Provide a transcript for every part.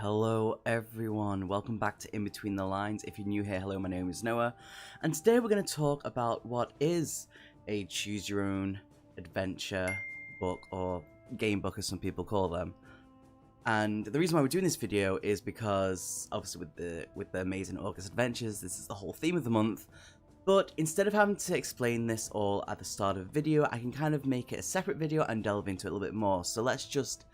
Hello everyone, welcome back to In Between the Lines. If you're new here, hello, my name is Noah, and today we're going to talk about what is a choose your own adventure book, or game book as some people call them. And the reason why we're doing this video is because obviously with the amazing August adventures, this is the whole theme of the month. But instead of having to explain this all at the start of the video, I can kind of make it a separate video and delve into it a little bit more. So let's just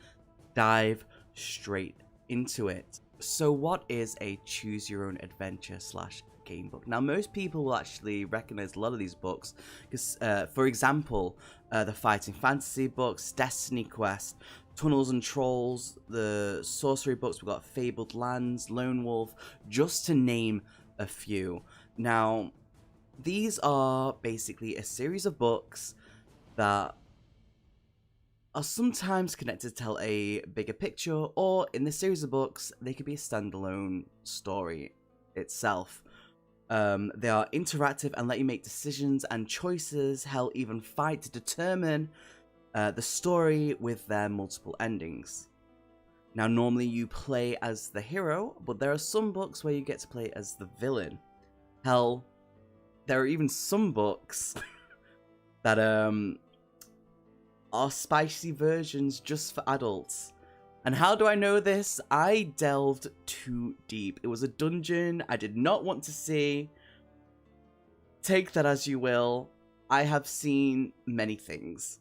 dive straight into it. So what is a choose your own adventure / game book? Now most people will actually recognize a lot of these books because for example the fighting fantasy books, Destiny Quest, Tunnels and Trolls, the sorcery books, we've got Fabled Lands, Lone Wolf, just to name a few. Now these are basically a series of books that are sometimes connected to tell a bigger picture, or in this series of books, they could be a standalone story itself. They are interactive and let you make decisions and choices, hell, even fight to determine the story with their multiple endings. Now, normally you play as the hero, but there are some books where you get to play as the villain. Hell, there are even some books that are spicy versions just for adults. And how do I know this? I delved too deep. It was a dungeon I did not want to see. Take that as you will. I have seen many things.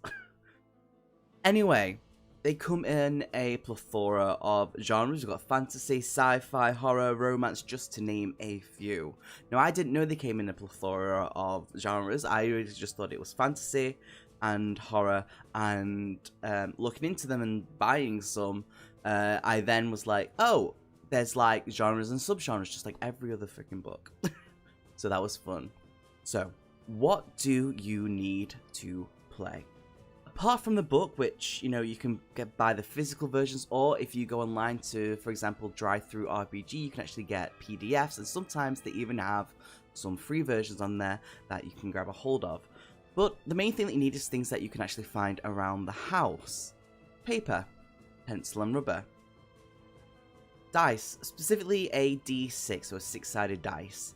Anyway, they come in a plethora of genres. We've got fantasy, sci-fi, horror, romance, just to name a few. Now, I didn't know they came in a plethora of genres. I really just thought it was fantasy and horror, and looking into them and buying some, I then was like, oh, there's like genres and subgenres just like every other freaking book. So that was fun. So what do you need to play? Apart from the book, which, you know, you can buy the physical versions, or if you go online to, for example, DriveThruRPG, you can actually get PDFs, and sometimes they even have some free versions on there that you can grab a hold of. But the main thing that you need is things that you can actually find around the house. Paper, pencil and rubber, dice, specifically a D6, or a 6-sided dice.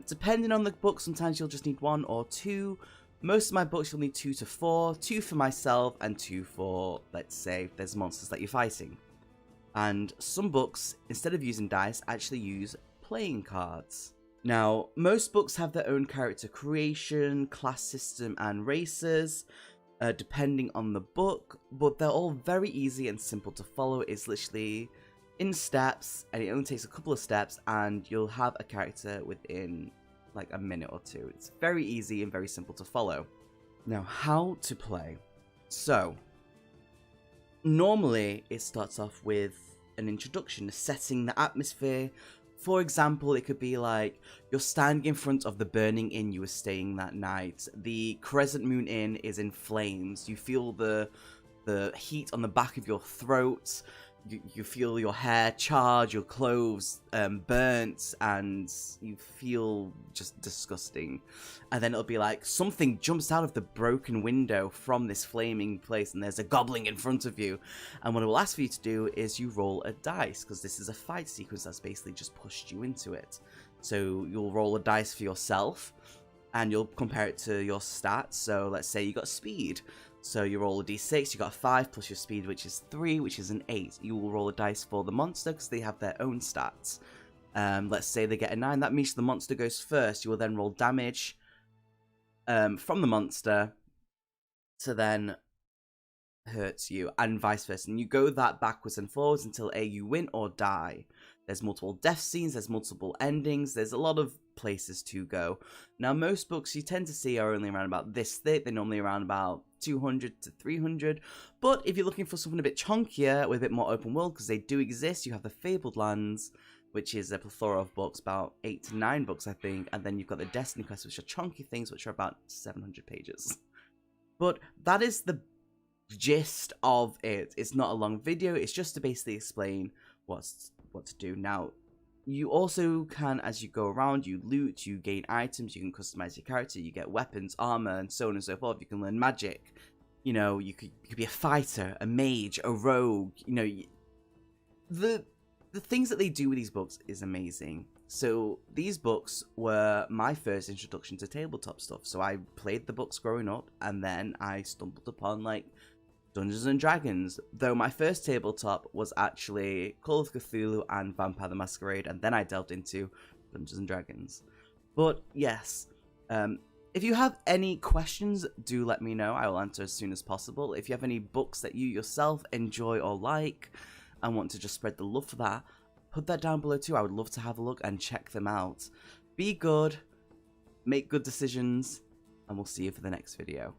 Depending on the book, sometimes you'll just need 1 or 2. Most of my books you'll need 2 to 4, 2 for myself and 2 for, let's say, there's monsters that you're fighting. And some books, instead of using dice, actually use playing cards. Now, most books have their own character creation, class system, and races, depending on the book, but they're all very easy and simple to follow. It's literally in steps, and it only takes a couple of steps, and you'll have a character within like a minute or two. It's very easy and very simple to follow. Now, how to play? So, normally it starts off with an introduction, setting the atmosphere. For example, it could be like you're standing in front of the burning inn you were staying that night. The Crescent Moon Inn is in flames. You feel the heat on the back of your throat. You feel your hair charred, your clothes burnt, and you feel just disgusting. And then it'll be like something jumps out of the broken window from this flaming place, and there's a goblin in front of you. And what it will ask for you to do is you roll a dice, because this is a fight sequence that's basically just pushed you into it. So you'll roll a dice for yourself, and you'll compare it to your stats. So let's say you got speed. So you roll a d6, you got a 5 plus your speed, which is 3, which is an 8. You will roll a dice for the monster because they have their own stats. Let's say they get a 9, that means the monster goes first. You will then roll damage from the monster to then hurt you, and vice versa. And you go that backwards and forwards until you win or die. There's multiple death scenes, there's multiple endings, there's a lot of places to go. Now, most books you tend to see are only around about this thick. They're normally around about 200 to 300. But if you're looking for something a bit chunkier with a bit more open world, because they do exist, you have the Fabled Lands, which is a plethora of books, about 8 to 9 books, I think. And then you've got the Destiny Quest, which are chunky things, which are about 700 pages. But that is the gist of it. It's not a long video. It's just to basically explain what to do. Now, you also can, as you go around, you loot, you gain items, you can customize your character, you get weapons, armor, and so on and so forth. You can learn magic. You know, you could be a fighter, a mage, a rogue. You know, the the things that they do with these books is amazing. So these books were my first introduction to tabletop stuff. So I played the books growing up, and then I stumbled upon like Dungeons and Dragons, though my first tabletop was actually Call of Cthulhu and Vampire the Masquerade, and then I delved into Dungeons and Dragons. But yes, if you have any questions, do let me know. I will answer as soon as possible. If you have any books that you yourself enjoy or like and want to just spread the love for that, put that down below too. I would love to have a look and check them out. Be good, make good decisions, and we'll see you for the next video.